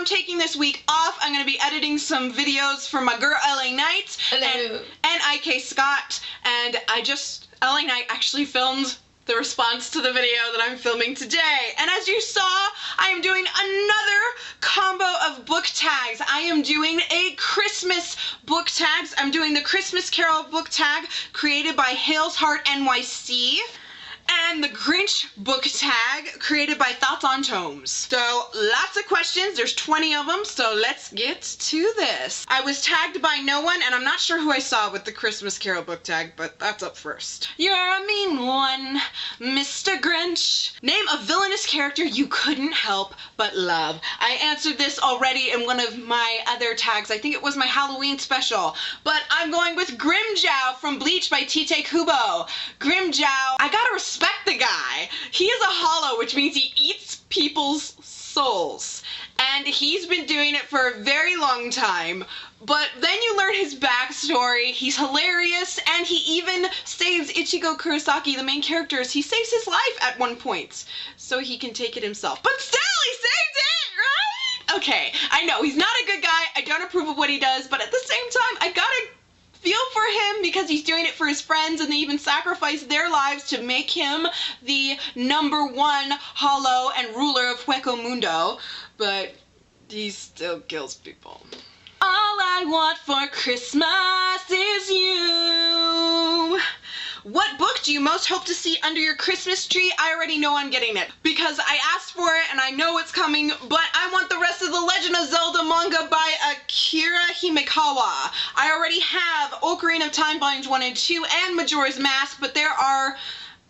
I'm taking this week off. I'm going to be editing some videos for my girl LA Knight and IK Scott. And LA Knight actually filmed the response to the video that I'm filming today. And as you saw, I am doing another combo of book tags. I am doing a Christmas book tags. I'm doing the Christmas Carol book tag created by Hale's Heart NYC. And the Grinch book tag created by Thoughts on Tomes. So lots of questions, there's 20 of them, so let's get to this. I was tagged by no one, and I'm not sure who I saw with the Christmas Carol book tag, but that's up first. You're a mean one, Mr. Grinch. Name a villainous character you couldn't help but love. I answered this already in one of my other tags. I think it was my Halloween special, but I'm going with Grimjow from Bleach by Tite Kubo. Grimjow, I gotta respect the guy. He is a hollow, which means he eats people's souls. And he's been doing it for a very long time. But then you learn his backstory. He's hilarious, and he even saves Ichigo Kurosaki, the main character. He saves his life at one point, so he can take it himself. But still, he saved it, right? Okay, I know, he's not a good guy. I don't approve of what he does, but at the same time, I gotta feel for him because he's doing it for his friends, and they even sacrifice their lives to make him the #1 hollow and ruler of Hueco Mundo, but he still kills people. All I want for Christmas is you. What book do you most hope to see under your Christmas tree? I already know I'm getting it because I asked for it and I know it's coming, but I want the rest of the Legend of Zelda manga by Akira Himekawa. I already have Ocarina of Time Volumes 1 and 2 and Majora's Mask, but there are,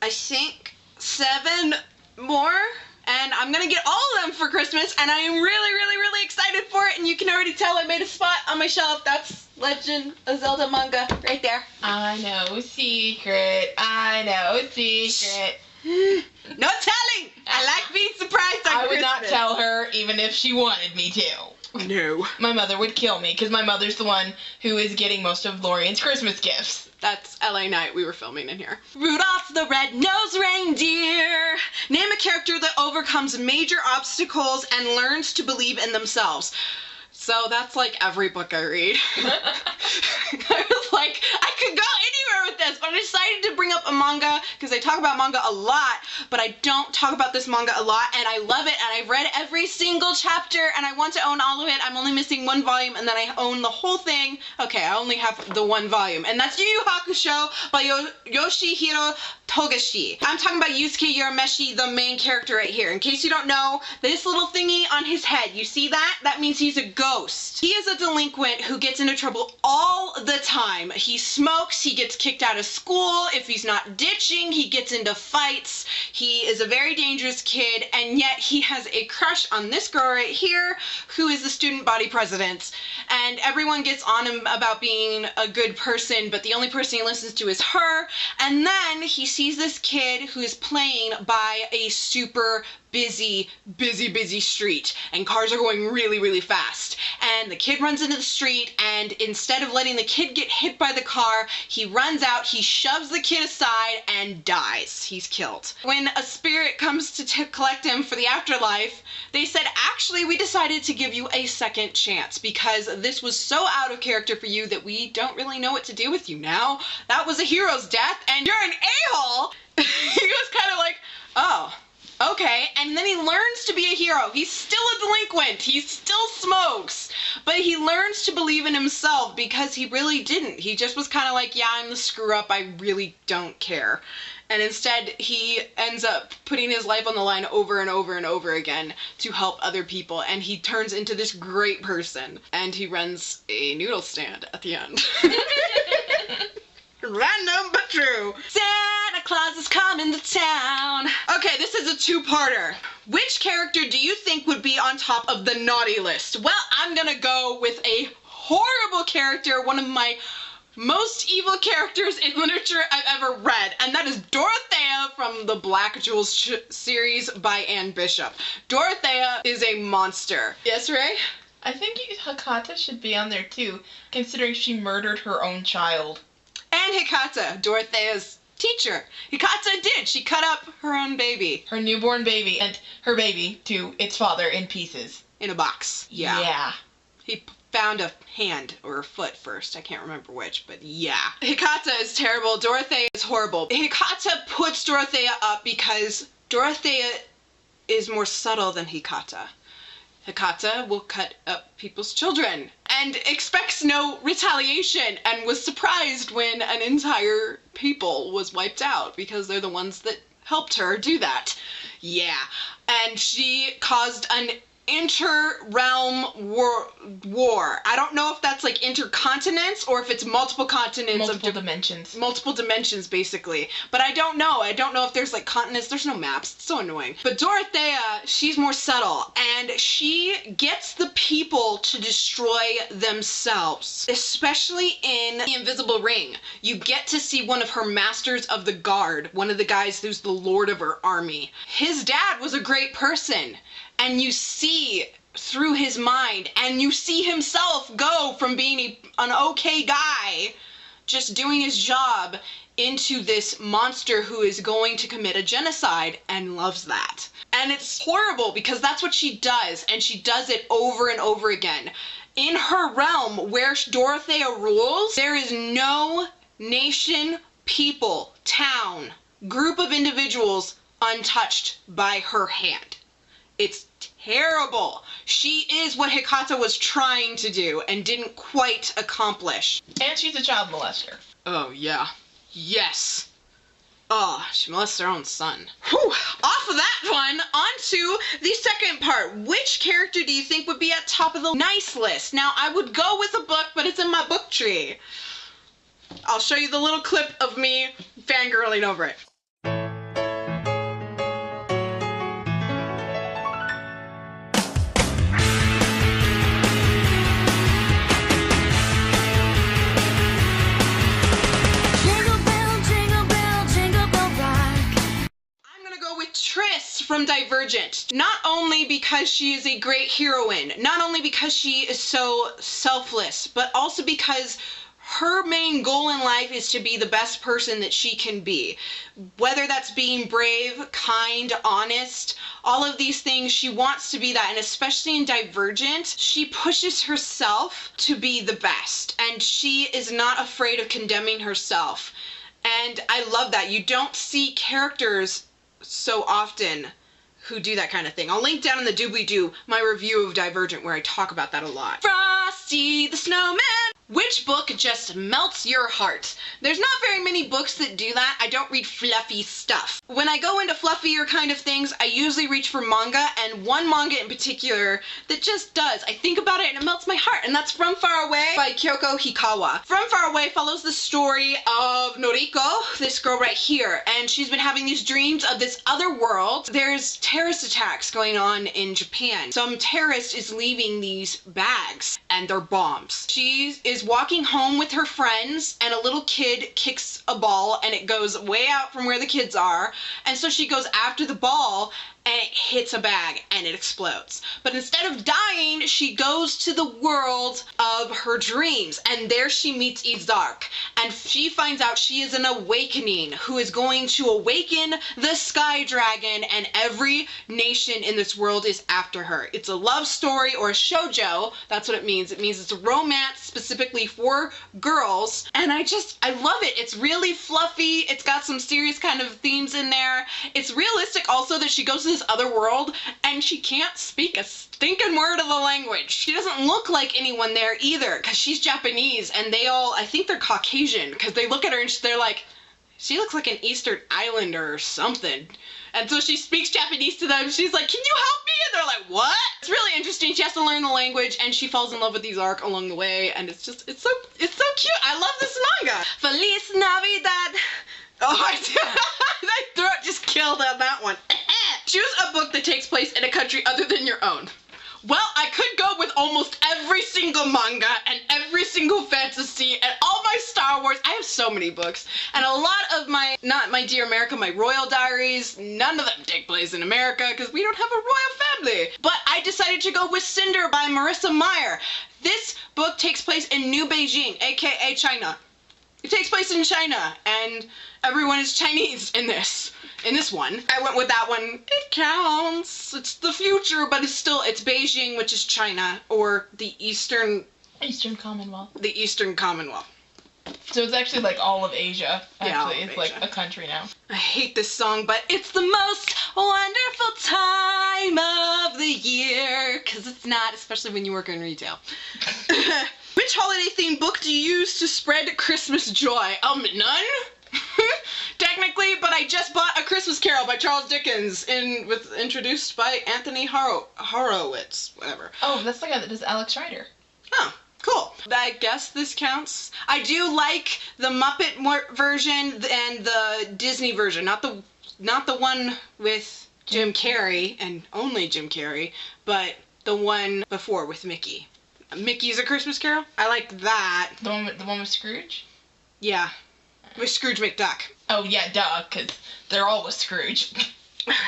I think, 7 more. And I'm gonna get all of them for Christmas, and I am really, really, really excited for it. And you can already tell I made a spot on my shelf. That's Legend of Zelda manga right there. I know secret. I know secret. No telling. I like being surprised on I would Christmas. not tell her even if she wanted me to. No. My mother would kill me because my mother's the one who is getting most of Lorian's Christmas gifts. That's LA Knight we were filming in here. Rudolph the Red-Nosed Reindeer. Name a character that overcomes major obstacles and learns to believe in themselves. So that's like every book I read. I was like, I could go anywhere with this, but I decided to bring up a manga because I talk about manga a lot, but I don't talk about this manga a lot, and I love it, and I've read every single chapter, and I want to own all of it. I'm only missing 1 volume, and then I own the whole thing. Okay, I only have the 1 volume, and that's Yu Yu Hakusho by Yoshihiro Togashi. I'm talking about Yusuke Urameshi, the main character right here. In case you don't know, this little thingy on his head, you see that? That means he's a ghost. He is a delinquent who gets into trouble all the time. He smokes, he gets kicked out of school. If he's not ditching, he gets into fights. He is a very dangerous kid, and yet he has a crush on this girl right here, who is the student body president. And everyone gets on him about being a good person, but the only person he listens to is her. And then he sees this kid who is playing by a super busy street, and cars are going really, really fast. And the kid runs into the street, and instead of letting the kid get hit by the car, he runs out, he shoves the kid aside, and dies. He's killed. When a spirit comes to collect him for the afterlife, they said, actually, we decided to give you a second chance because this was so out of character for you that we don't really know what to do with you now. That was a hero's death, and you're an a-hole. He was kind of like, oh, okay, and then he learns to be a hero. He's still a delinquent. He still smokes. But he learns to believe in himself because he really didn't. He just was kind of like, yeah, I'm the screw up. I really don't care. And instead, he ends up putting his life on the line over and over and over again to help other people. And he turns into this great person. And he runs a noodle stand at the end. Random but true. Santa Claus is coming to town. Okay, this is a 2-parter. Which character do you think would be on top of the naughty list? Well, I'm gonna go with a horrible character, one of my most evil characters in literature I've ever read, and that is Dorothea from the Black Jewels series by Anne Bishop. Dorothea is a monster. Yes, Ray? I think Hakata should be on there too, considering she murdered her own child. And Hikata, Dorothea's teacher. Hikata did. She cut up her own baby. Her newborn baby and her baby to its father in pieces. in a box. Yeah. Yeah. He found a hand or a foot first. I can't remember which, but yeah. Hikata is terrible. Dorothea is horrible. Hikata puts Dorothea up because Dorothea is more subtle than Hikata. Hikata will cut up people's children and expects no retaliation and was surprised when an entire people was wiped out because they're the ones that helped her do that. Yeah. And she caused an inter-realm war. I don't know if that's like intercontinents or if it's multiple continents. Multiple dimensions. Multiple dimensions, basically. But I don't know. I don't know if there's like continents. There's no maps. It's so annoying. But Dorothea, she's more subtle. And she gets the people to destroy themselves. Especially in the Invisible Ring. You get to see one of her masters of the guard. One of the guys who's the lord of her army. His dad was a great person. And you see through his mind, and you see himself go from being an okay guy, just doing his job, into this monster who is going to commit a genocide and loves that. And it's horrible because that's what she does, and she does it over and over again. In her realm, where Dorothea rules, there is no nation, people, town, group of individuals untouched by her hand. It's terrible. She is what Hikata was trying to do and didn't quite accomplish. And she's a child molester. Oh, yeah. Yes. Oh, she molests her own son. Whew. Off of that one, on to the second part. Which character do you think would be at top of the nice list? Now, I would go with a book, but it's in my book tree. I'll show you the little clip of me fangirling over it. From Divergent. Not only because she is a great heroine, not only because she is so selfless, but also because her main goal in life is to be the best person that she can be. Whether that's being brave, kind, honest, all of these things, she wants to be that. And especially in Divergent, she pushes herself to be the best. And she is not afraid of condemning herself. And I love that. You don't see characters so often who do that kind of thing. I'll link down in the doobly-doo my review of Divergent where I talk about that a lot. Frosty the Snowman! Which book just melts your heart? There's not very many books that do that. I don't read fluffy stuff. When I go into fluffier kind of things, I usually reach for manga, and one manga in particular that just does. I think about it and it melts my heart, and that's From Far Away by Kyoko Hikawa. From Far Away follows the story of Noriko, this girl right here, and she's been having these dreams of this other world. There's terrorist attacks going on in Japan. Some terrorist is leaving these bags, and they're bombs. She is walking home with her friends, and a little kid kicks a ball and it goes way out from where the kids are, and so she goes after the ball and it hits a bag and it explodes. But instead of dying, she goes to the world of her dreams, and there she meets Izark, and she finds out she is an awakening who is going to awaken the Sky Dragon, and every nation in this world is after her. It's a love story, or a shoujo. That's what it means. It means it's a romance specifically for girls, and I love it. It's really fluffy. It's got some serious kind of themes in there. It's realistic also that she goes to this other world and she can't speak a stinking word of the language. She doesn't look like anyone there either, because she's Japanese, and they all, I think they're Caucasian, because they look at her and they're like, she looks like an Eastern Islander or something. And so she speaks Japanese to them. She's like, can you help me? And they're like, what? It's really interesting. She has to learn the language, and she falls in love with Izark along the way, and it's so cute. I love this manga. Feliz Navidad. Oh, my throat just killed on that one. Choose a book that takes place in a country other than your own. Well, I could go with almost every single manga and every single fantasy and all my Star Wars. I have so many books. And a lot of not my Dear America, my Royal Diaries, none of them take place in America because we don't have a royal family. But I decided to go with Cinder by Marissa Meyer. This book takes place in New Beijing, aka China. It takes place in China, and everyone is Chinese in this one. I went with that one. It counts. It's the future, but it's Beijing, which is China, or the Eastern Commonwealth. The Eastern Commonwealth. So it's actually like all of Asia. Actually, Yeah, it's Asia. like a country now. I hate this song, but it's the most wonderful time of the year, because it's not, especially when you work in retail. Which holiday-themed book do you use to spread Christmas joy? None? Technically, but I just bought A Christmas Carol by Charles Dickens, introduced by Anthony Horowitz, whatever. Oh, that's the guy that does Alex Rider. Oh, cool. I guess this counts. I do like the Muppet version and the Disney version, not the one with Jim Carrey and only Jim Carrey, but the one before with Mickey. Mickey's A Christmas Carol? I like that. The one with Scrooge? Yeah. With Scrooge McDuck. Oh yeah, duh, because they're all with Scrooge.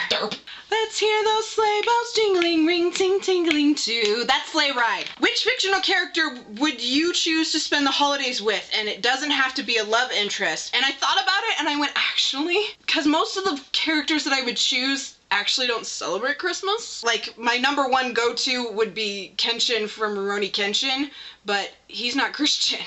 Derp. Let's hear those sleigh bells jingling, ring, ting, tingling too. That's Sleigh Ride. Which fictional character would you choose to spend the holidays with? And it doesn't have to be a love interest. And I thought about it and I went, actually, because most of the characters that I would choose actually don't celebrate Christmas. Like, my number one go-to would be Kenshin from Rurouni Kenshin, but he's not Christian.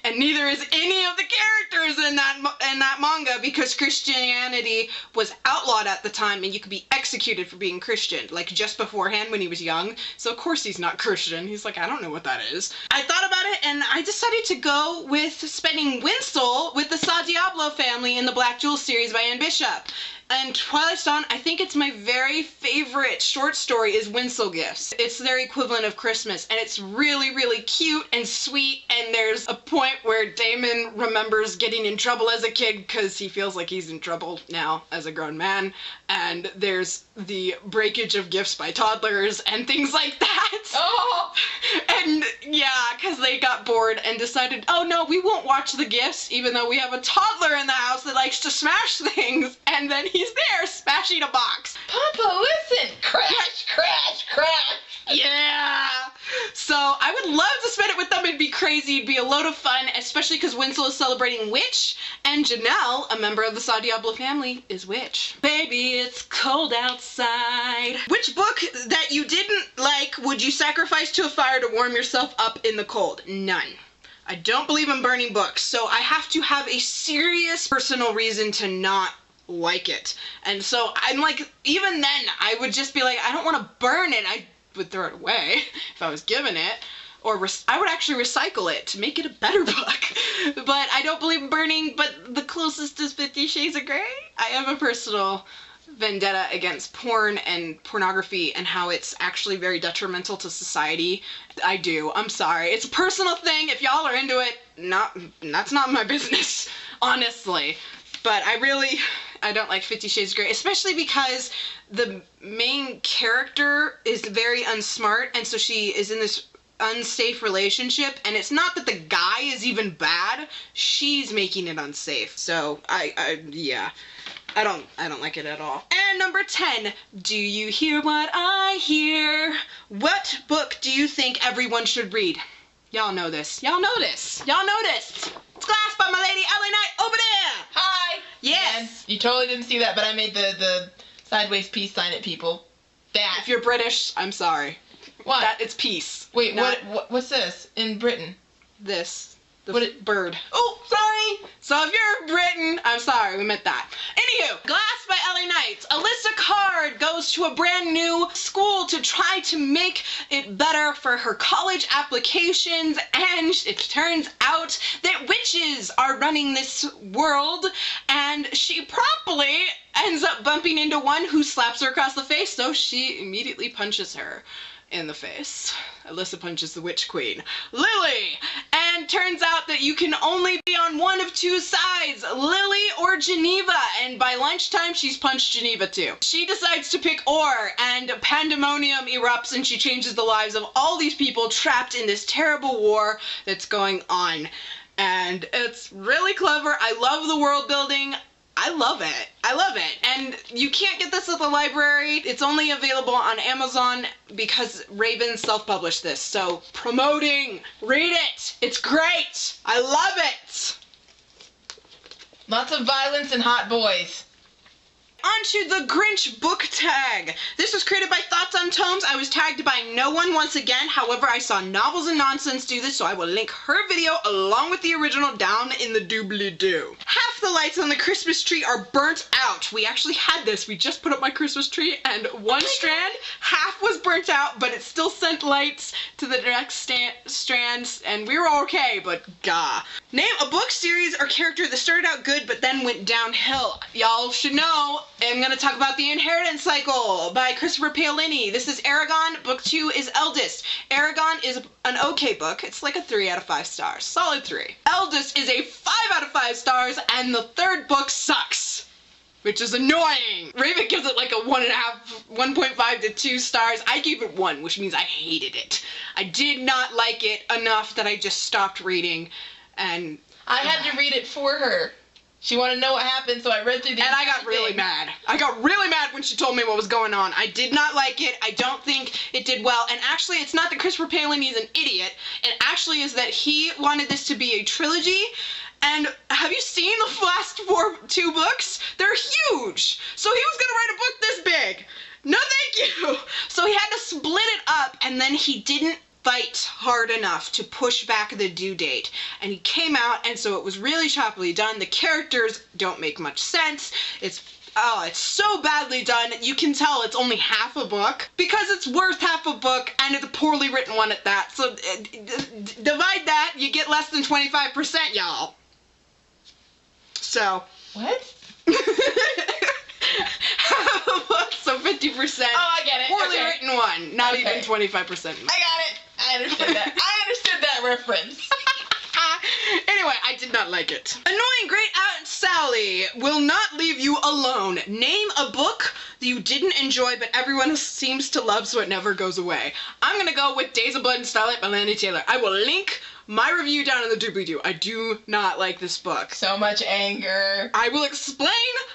And neither is any of the characters in that manga, because Christianity was outlawed at the time and you could be executed for being Christian, like just beforehand when he was young. So of course he's not Christian. He's like, I don't know what that is. I thought about it and I decided to go with spending Winsel with the Sa Diablo family in the Black Jewel series by Anne Bishop. And Twilight Dawn, I think it's my very favorite short story is Winsel Gifts. It's their equivalent of Christmas, and it's really, really cute and sweet, and there's a point where Damon remembers getting in trouble as a kid because he feels like he's in trouble now as a grown man, and there's the breakage of gifts by toddlers and things like that. Oh! And yeah, because they got bored and decided, oh no, we won't watch the gifts, even though we have a toddler in the house that likes to smash things, and then he's there smashing a box. Papa, listen! Crash, crash, crash! Yeah! So I would love to spend it with them. It'd be crazy. It'd be a load of fun, especially because Winsel is celebrating Witch, and Janelle, a member of the Sa Diablo family, is Witch. Baby, it's cold outside. Which book that you didn't like would you sacrifice to a fire to warm yourself up in the cold? None. I don't believe in burning books, so I have to have a serious personal reason to not like it. And so I'm like, even then, I would just be like, I don't want to burn it. I would throw it away if I was given it. Or I would actually recycle it to make it a better book. But I don't believe in burning, but the closest is 50 Shades of Grey. I have a personal vendetta against porn and pornography and how it's actually very detrimental to society. I do. I'm sorry. It's a personal thing. If y'all are into it, that's not my business, honestly. But I don't like 50 Shades of Grey, especially because the main character is very unsmart, and so she is in this unsafe relationship, and it's not that the guy is even bad, she's making it unsafe. So yeah. I don't like it at all. And number 10, do you hear what I hear? What book do you think everyone should read? Y'all know this. Y'all know this. Y'all know this. It's Glass by my lady Ellie Knight over there. Hi. Yes. And you totally didn't see that, but I made the sideways peace sign at people. That. If you're British, I'm sorry. What? That it's peace. Wait, what's this in Britain? This. Bird. Oh, sorry. So if you're Britain, I'm sorry, we meant that. Anywho, Glass by Ellie Knight. Alyssa Card goes to a brand new school to try to make it better for her college applications, and it turns out that witches are running this world, and she promptly ends up bumping into one who slaps her across the face, so she immediately punches her in the face. Alyssa punches the Witch Queen, Lily, and turns out that you can only be on one of two sides, Lily or Geneva, and by lunchtime she's punched Geneva too. She decides to pick Or, and pandemonium erupts, and she changes the lives of all these people trapped in this terrible war that's going on. And it's really clever. I love the world building. I love it. I love it. And you can't get this at the library. It's only available on Amazon because Raven self-published this. So promoting, read it. It's great. I love it. Lots of violence and hot boys. Onto the Grinch book tag. This was created by Thoughts on Tomes. I was tagged by no one once again. However, I saw Novels and Nonsense do this, so I will link her video along with the original down in the doobly-doo. Half the lights on the Christmas tree are burnt out. We actually had this. We just put up my Christmas tree, and one strand, half was burnt out, but it still sent lights to the next strands, and we were okay, but gah. Name a book, series, or character that started out good but then went downhill. Y'all should know. I'm going to talk about The Inheritance Cycle by Christopher Paolini. This is Aragon. Book 2 is Eldest. Aragon is an okay book. It's like a 3 out of 5 stars. Solid 3. Eldest is a 5 out of 5 stars, and the third book sucks, which is annoying. Raven gives it like a 1.5 to 2 stars. I gave it 1, which means I hated it. I did not like it enough that I just stopped reading, and I had to read it for her. She wanted to know what happened, so I read through the And I got really mad. I got really mad when she told me what was going on. I did not like it. I don't think it did well. And actually, it's not that Christopher Paolini is an idiot. It actually is that he wanted this to be a trilogy. And have you seen the last 2 books? They're huge. So he was going to write a book this big. No, thank you. So he had to split it up, and then he didn't fight hard enough to push back the due date, and he came out, and so it was really choppily done. The characters don't make much sense. It's so badly done. You can tell it's only half a book because it's worth half a book, and it's a poorly written one at that. So divide that, you get less than 25%, y'all. So what? Half a book, so 50%. Oh, I get it. Poorly written one, not even 25%. I got it. I understood that. I understood that reference. Anyway, I did not like it. Annoying Great Aunt Sally will not leave you alone. Name a book that you didn't enjoy but everyone seems to love, so it never goes away. I'm gonna go with Days of Blood and Starlight by Lanny Taylor. I will link my review down in the doobly-doo. I do not like this book. So much anger. I will explain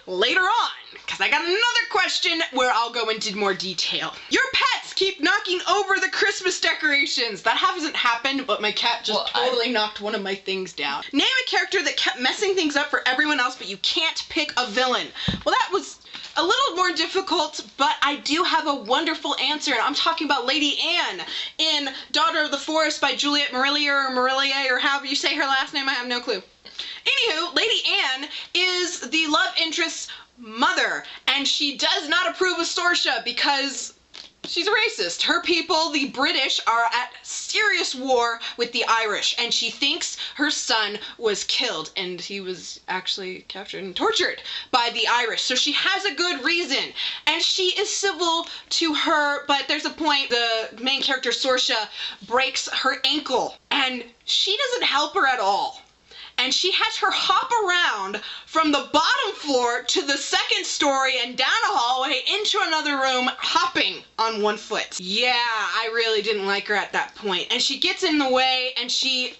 later on, because I got another question where I'll go into more detail. Your pets keep knocking over the Christmas decorations. That hasn't happened, but my cat just totally knocked one of my things down. Name a character that kept messing things up for everyone else, but you can't pick a villain. Well, that was a little more difficult, but I do have a wonderful answer, and I'm talking about Lady Anne in Daughter of the Forest by Juliette Marillier, or however you say her last name, I have no clue. Anywho, Lady Anne is the love interest's mother, and she does not approve of Sorsha because she's a racist. Her people, the British, are at serious war with the Irish, and she thinks her son was killed, and he was actually captured and tortured by the Irish. So she has a good reason, and she is civil to her, but there's a point, the main character, Sorsha, breaks her ankle, and she doesn't help her at all. And she has her hop around from the bottom floor to the second story and down a hallway into another room, hopping on one foot. Yeah, I really didn't like her at that point. And she gets in the way, and she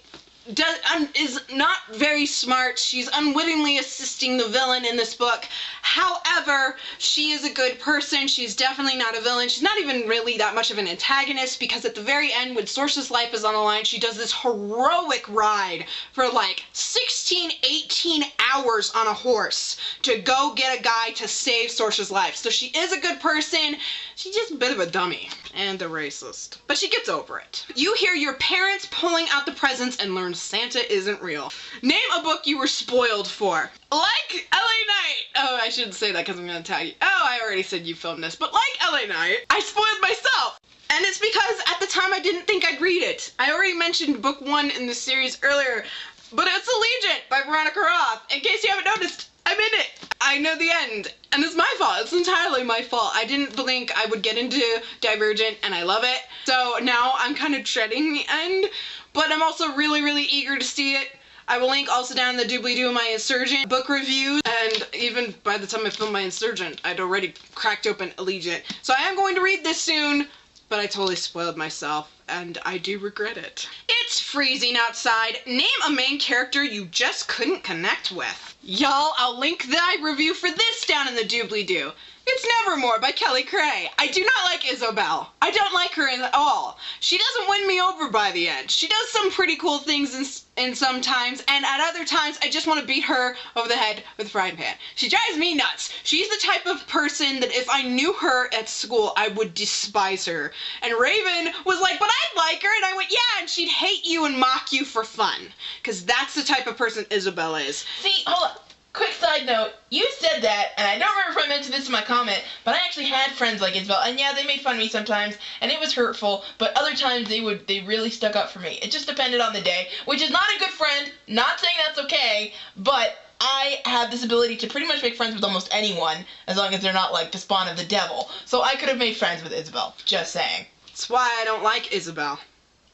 is not very smart. She's unwittingly assisting the villain in this book. However, she is a good person. She's definitely not a villain. She's not even really that much of an antagonist, because at the very end, when Sorsha's life is on the line, she does this heroic ride for like 16, 18 hours on a horse to go get a guy to save Sorsha's life. So she is a good person. She's just a bit of a dummy and a racist, but she gets over it. You hear your parents pulling out the presents and learn Santa isn't real. Name a book you were spoiled for. Like LA Knight. Oh, I shouldn't say that because I'm going to tag you. Oh, I already said you filmed this. But like LA Knight, I spoiled myself. And it's because at the time I didn't think I'd read it. I already mentioned book 1 in the series earlier, but it's Allegiant by Veronica Roth. In case you haven't noticed, I'm in it. I know the end. And it's my fault. It's entirely my fault. I didn't think I would get into Divergent, and I love it. So now I'm kind of treading the end, but I'm also really, really eager to see it. I will link also down in the doobly-doo my Insurgent book reviews, and even by the time I filmed my Insurgent, I'd already cracked open Allegiant. So I am going to read this soon, but I totally spoiled myself, and I do regret it. It's freezing outside. Name a main character you just couldn't connect with. Y'all, I'll link the review for this down in the doobly-doo. It's Nevermore by Kelly Cray. I do not like Isobel. I don't like her at all. She doesn't win me over by the end. She does some pretty cool things in some times, and at other times I just want to beat her over the head with a frying pan. She drives me nuts. She's the type of person that if I knew her at school, I would despise her. And Raven was like, but I'd like her, and I went, yeah, and she'd hate you and mock you for fun. Because that's the type of person Isabel is. See, hold on. Quick side note, you said that, and I don't remember if I mentioned this in my comment, but I actually had friends like Isabel, and yeah, they made fun of me sometimes, and it was hurtful, but other times they really stuck up for me. It just depended on the day, which is not a good friend, not saying that's okay, but I have this ability to pretty much make friends with almost anyone, as long as they're not like the spawn of the devil. So I could have made friends with Isabel, just saying. That's why I don't like Isabel.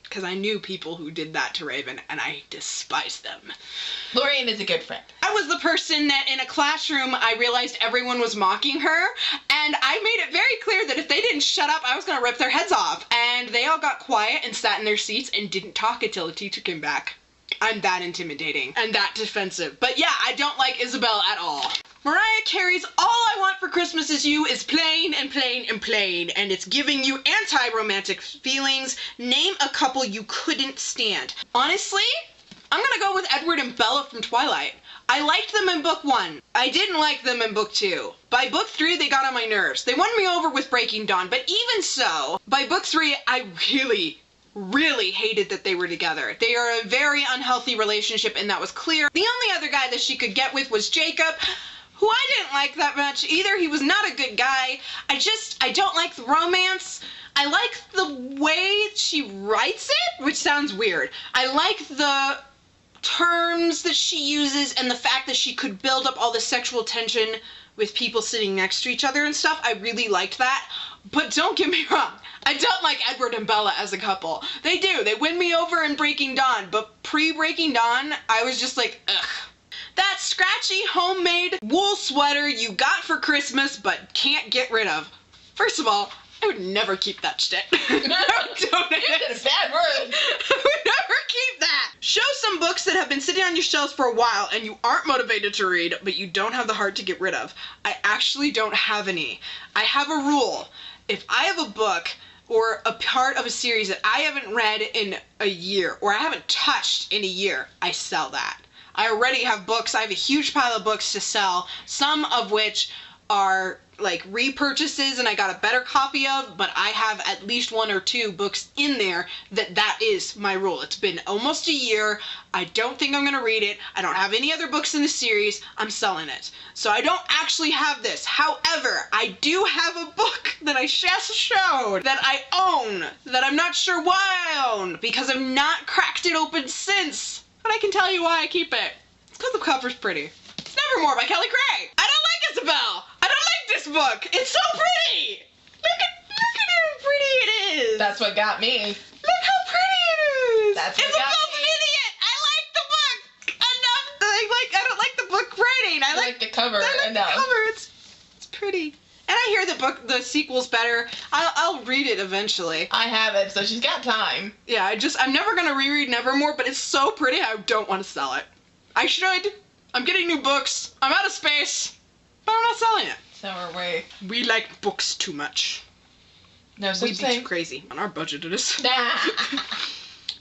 Because I knew people who did that to Raven, and I despise them. Lorraine is a good friend. I was the person that in a classroom I realized everyone was mocking her, and I made it very clear that if they didn't shut up, I was going to rip their heads off. And they all got quiet and sat in their seats and didn't talk until the teacher came back. I'm that intimidating and that defensive. But yeah, I don't like Isabel at all. Mariah Carey's All I Want for Christmas Is You is plain and plain and plain, and it's giving you anti-romantic feelings. Name a couple you couldn't stand. Honestly, I'm gonna go with Edward and Bella from Twilight. I liked them in book 1. I didn't like them in book 2. By book 3, they got on my nerves. They won me over with Breaking Dawn, but even so, by book 3, I really hated that they were together. They are a very unhealthy relationship, and that was clear. The only other guy that she could get with was Jacob, who I didn't like that much either. He was not a good guy. I don't like the romance. I like the way she writes it, which sounds weird. I like the terms that she uses and the fact that she could build up all the sexual tension with people sitting next to each other and stuff. I really liked that. But don't get me wrong, I don't like Edward and Bella as a couple. They do. They win me over in Breaking Dawn, but pre-Breaking Dawn, I was just like, ugh. That scratchy homemade wool sweater you got for Christmas but can't get rid of. First of all, I would never keep that shit. I would donate it. That's a bad word. I would never keep that. Show some books that have been sitting on your shelves for a while and you aren't motivated to read, but you don't have the heart to get rid of. I actually don't have any. I have a rule. If I have a book or a part of a series that I haven't read in a year or I haven't touched in a year, I sell that. I already have books. I have a huge pile of books to sell, some of which are like repurchases and I got a better copy of, but I have at least 1 or 2 books in there that is my rule. It's been almost a year. I don't think I'm going to read it. I don't have any other books in the series. I'm selling it. So I don't actually have this. However, I do have a book that I just showed that I own, that I'm not sure why I own, because I've not cracked it open since. But I can tell you why I keep it. It's because the cover's pretty. It's Nevermore by Kelly Cray. I don't like Isabel. I don't like this book. It's so pretty. Look at how pretty it is. That's what got me. Look how pretty it is. That's what Isabel's got me. an idiot. I like the book enough. I don't like the book writing. I like the cover enough. enough. The cover. It's pretty. And I hear the sequel's better. I'll read it eventually. I have it, so she's got time. Yeah, I'm never gonna reread Nevermore, but it's so pretty I don't want to sell it. I should. I'm getting new books. I'm out of space, but I'm not selling it. So are we. We like books too much. No We'd such be thing. too crazy. On our budget it is. Nah.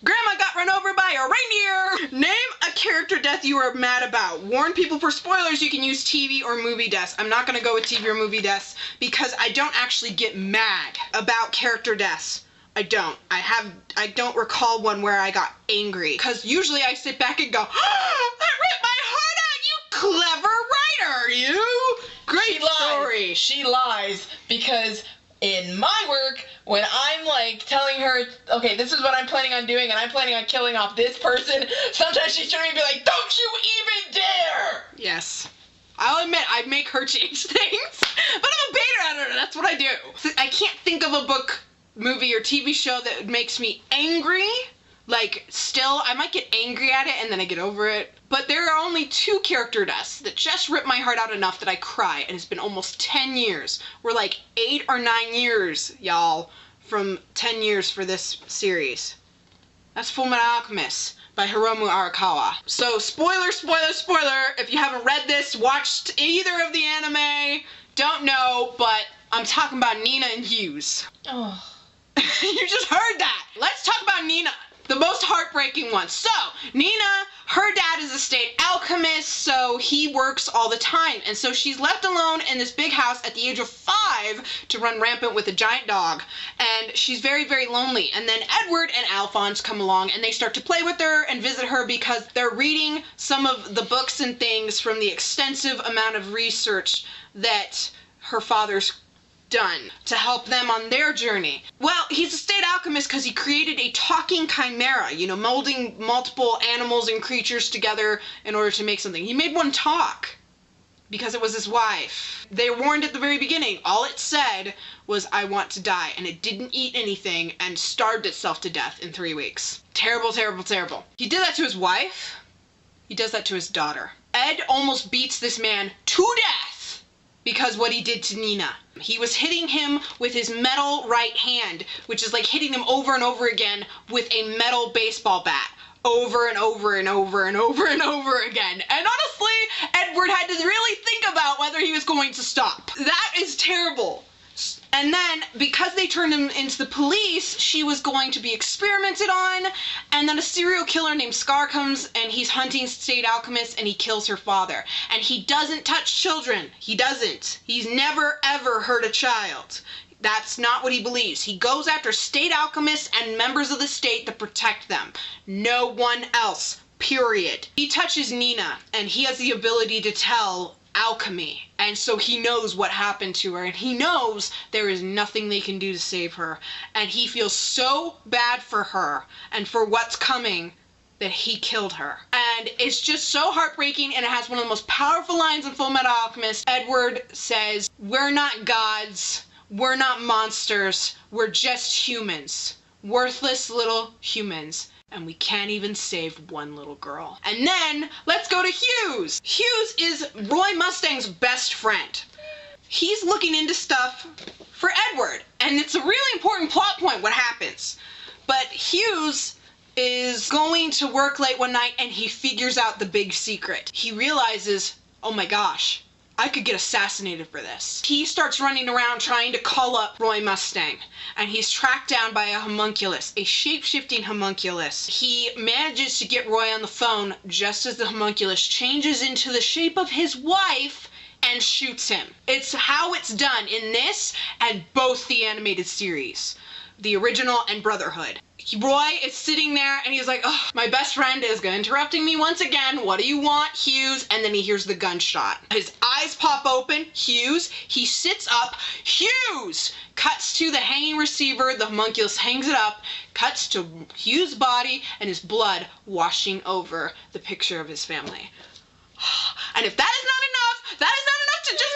Grandma got run over by a reindeer! Name a character death you are mad about. Warn people for spoilers, you can use TV or movie deaths. I'm not gonna go with TV or movie deaths because I don't actually get mad about character deaths. I don't. I don't recall one where I got angry. Because usually I sit back and go, oh, that ripped my heart out, you clever writer, you! Great story. She lies because in my work, when I'm like telling her, okay, this is what I'm planning on doing and I'm planning on killing off this person, sometimes she's trying to be like, don't you even dare! Yes. I'll admit, I make her change things, but I'm a beta editor, that's what I do. I can't think of a book, movie, or TV show that makes me angry. Like, still, I might get angry at it and then I get over it. But there are only 2 character deaths that just rip my heart out enough that I cry, and it's been almost 10 years. We're like 8 or 9 years, y'all, from 10 years for this series. That's Fullmetal Alchemist by Hiromu Arakawa. So, spoiler, if you haven't read this, watched either of the anime, don't know, but I'm talking about Nina and Hughes. Oh. You just heard that. Let's talk about Nina, the most heartbreaking one. So, Nina, her dad is a state alchemist, so he works all the time. And so she's left alone in this big house at the age of 5 to run rampant with a giant dog. And she's very, very lonely. And then Edward and Alphonse come along and they start to play with her and visit her because they're reading some of the books and things from the extensive amount of research that her father's done to help them on their journey. Well, he's a state alchemist because he created a talking chimera, molding multiple animals and creatures together in order to make something. He made one talk because it was his wife. They warned at the very beginning. All it said was, I want to die, and it didn't eat anything and starved itself to death in 3 weeks. Terrible, terrible, terrible. He did that to his wife. He does that to his daughter. Ed almost beats this man to death because what he did to Nina. He was hitting him with his metal right hand, which is like hitting him over and over again with a metal baseball bat. Over and over and over and over and over again. And honestly, Edward had to really think about whether he was going to stop. That is terrible. And then, because they turned him into the police, she was going to be experimented on, and then a serial killer named Scar comes, and he's hunting state alchemists, and he kills her father. And he doesn't touch children. He doesn't. He's never, ever hurt a child. That's not what he believes. He goes after state alchemists and members of the state to protect them. No one else. Period. He touches Nina, and he has the ability to tell alchemy, and so he knows what happened to her, and he knows there is nothing they can do to save her, and he feels so bad for her and for what's coming that he killed her. And it's just so heartbreaking, and it has one of the most powerful lines in Fullmetal Alchemist. Edward says, we're not gods, we're not monsters, we're just humans, worthless little humans. And we can't even save one little girl. And then, let's go to Hughes. Hughes is Roy Mustang's best friend. He's looking into stuff for Edward. And it's a really important plot point what happens. But Hughes is going to work late one night and he figures out the big secret. He realizes, oh my gosh, I could get assassinated for this. He starts running around trying to call up Roy Mustang, and he's tracked down by a homunculus, a shape-shifting homunculus. He manages to get Roy on the phone just as the homunculus changes into the shape of his wife and shoots him. It's how it's done in this and both the animated series, the original and Brotherhood. Roy is sitting there and he's like, oh, my best friend is interrupting me once again. What do you want, Hughes? And then he hears the gunshot. His eyes pop open. Hughes. He sits up. Hughes! Cuts to the hanging receiver. The homunculus hangs it up. Cuts to Hughes' body and his blood washing over the picture of his family. And if that is not enough, that is not enough to just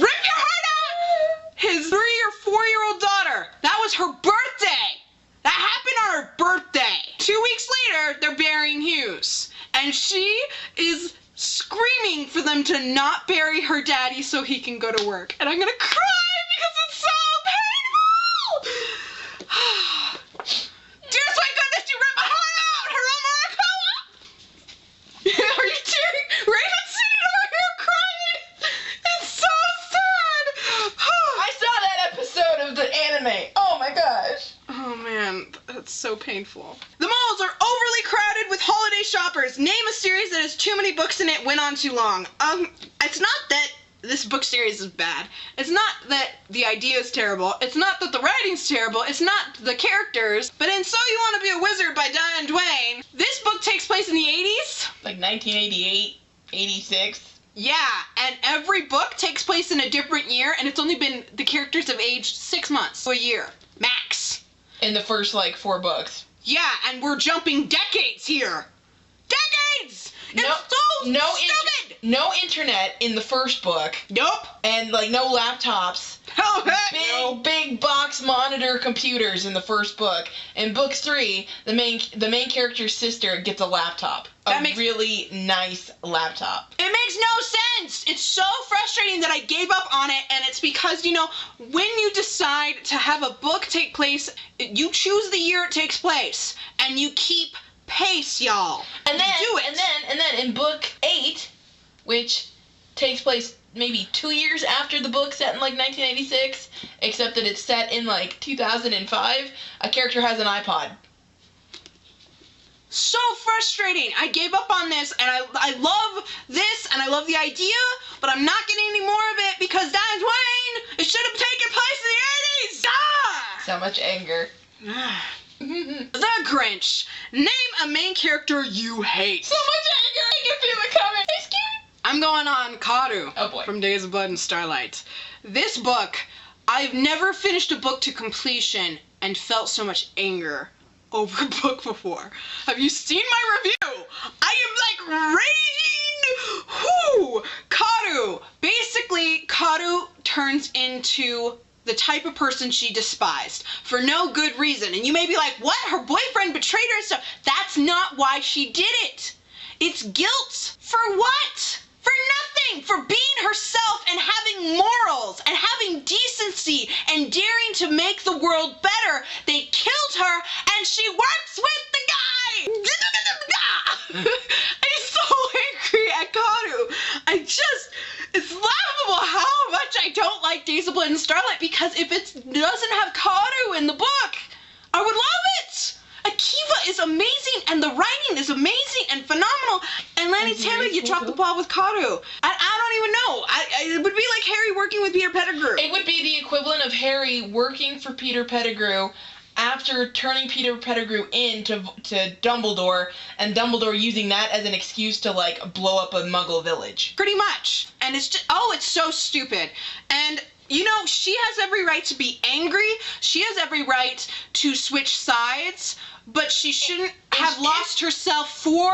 rip your heart out! His 3 or 4-year-old daughter, that was her birthday! That happened on her birthday. 2 weeks later, they're burying Hughes. And she is screaming for them to not bury her daddy so he can go to work. And I'm gonna cry because it's so painful. Dear sweet goodness, you ripped my heart out, Hiromu Arakawa! Are you tearing? Raven's sitting over here crying. It's so sad. I saw that episode of the anime. Oh my gosh. Oh man, that's so painful. The malls are overly crowded with holiday shoppers. Name a series that has too many books in it, went on too long. It's not that this book series is bad. It's not that the idea is terrible. It's not that the writing's terrible. It's not the characters. But in So You Want to Be a Wizard by Diane Duane, this book takes place in the 80s. Like 1988, 86. Yeah, and every book takes place in a different year, and it's only been, the characters have aged 6 months to a year, max. In the first, 4 books. Yeah, and we're jumping decades here. Decades! Stupid! No internet in the first book. Nope. And, no laptops. Oh, heck Big box monitor computers in the first book. In book 3, the main character's sister gets a laptop. Really nice laptop. It makes no sense. It's so frustrating that I gave up on it, and it's because, when you decide to have a book take place, you choose the year it takes place, and you keep pace, y'all. And then, do it. And then in book 8, which takes place maybe 2 years after the book set in like 1986, except that it's set in like 2005. A character has an iPod. So frustrating. I gave up on this, and I love this, and I love the idea, but I'm not getting any more of it because Dan Twain, it should have taken place in the 80s. Ah! So much anger. The Grinch. Name a main character you hate. So much anger. I can feel it coming. I'm scared. I'm going on Karu. Oh boy. From Days of Blood and Starlight. This book, I've never finished a book to completion and felt so much anger over a book before. Have you seen my review? I am like raging. Whoo! Karu. Basically, Karu turns into the type of person she despised for no good reason. And you may be like, what? Her boyfriend betrayed her and stuff. That's not why she did it. It's guilt. For what? For nothing. For being herself and having morals and having decency and daring to make the world better. They killed her and she works with the guy. I'm so angry at Karu. It's laughable how much I don't like Days of Blood and Starlight, because if it doesn't have Karu in the book, I would love it. Akiva is amazing, and the writing is amazing and phenomenal. And Lanny Taylor, you dropped the ball with Karu. I don't even know. It would be like Harry working with Peter Pettigrew. It would be the equivalent of Harry working for Peter Pettigrew after turning Peter Pettigrew into Dumbledore, and Dumbledore using that as an excuse to, like, blow up a Muggle village. Pretty much. And it's just, oh, it's so stupid. And, you know, she has every right to be angry. She has every right to switch sides, but she shouldn't have lost herself for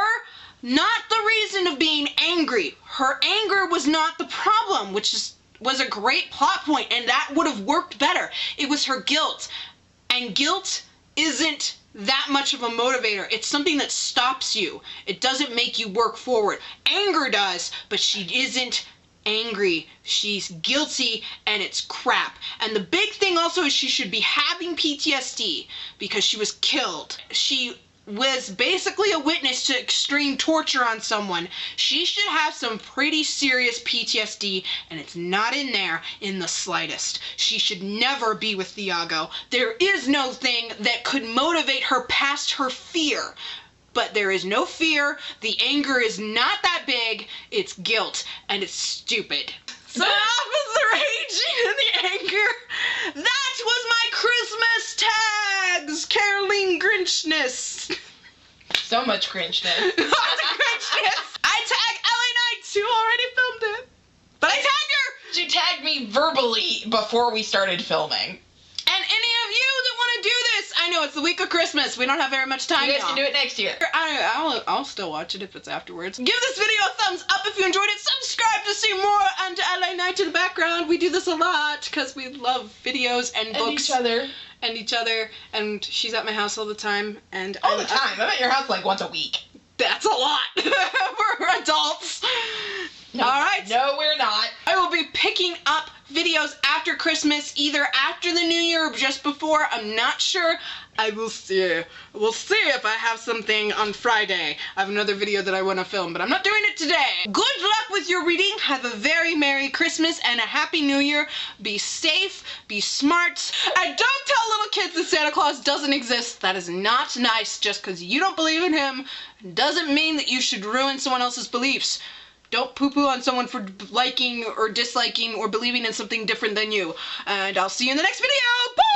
not the reason of being angry. Her anger was not the problem, which was a great plot point, and that would have worked better. It was her guilt. And guilt isn't that much of a motivator. It's something that stops you. It doesn't make you work forward. Anger does, but she isn't angry. She's guilty, and it's crap. And the big thing also is she should be having PTSD because she was killed. She was basically a witness to extreme torture on someone. She should have some pretty serious PTSD, and it's not in there in the slightest. She should never be with Thiago. There is no thing that could motivate her past her fear. But there is no fear. The anger is not that big. It's guilt, and it's stupid. So that was the raging and the anger. That was my Christmas tags. Caroline Grinchness. So much Grinchness. Grinchness. I tag LA Knights, who already filmed it. But I tagged her. She tagged me verbally before we started filming. And any of you that want to do this, I know it's the week of Christmas. We don't have very much time. You guys can do it next year. I'll still watch it if it's afterwards. Give this video a thumbs up if you enjoyed it. Subscribe to see more, and LA Knight in the background. We do this a lot because we love videos and books. And each other. And she's at my house all the time. And all the time. I'm at your house like once a week. That's a lot for adults. No, all right. No, we're not. I will be picking up videos after Christmas, either after the New Year or just before. I'm not sure. I will see. We'll see if I have something on Friday. I have another video that I want to film, but I'm not doing it today. Good luck with your reading. Have a very Merry Christmas and a Happy New Year. Be safe, be smart, and don't tell little kids that Santa Claus doesn't exist. That is not nice. Just because you don't believe in him doesn't mean that you should ruin someone else's beliefs. Don't poo-poo on someone for liking or disliking or believing in something different than you. And I'll see you in the next video. Bye!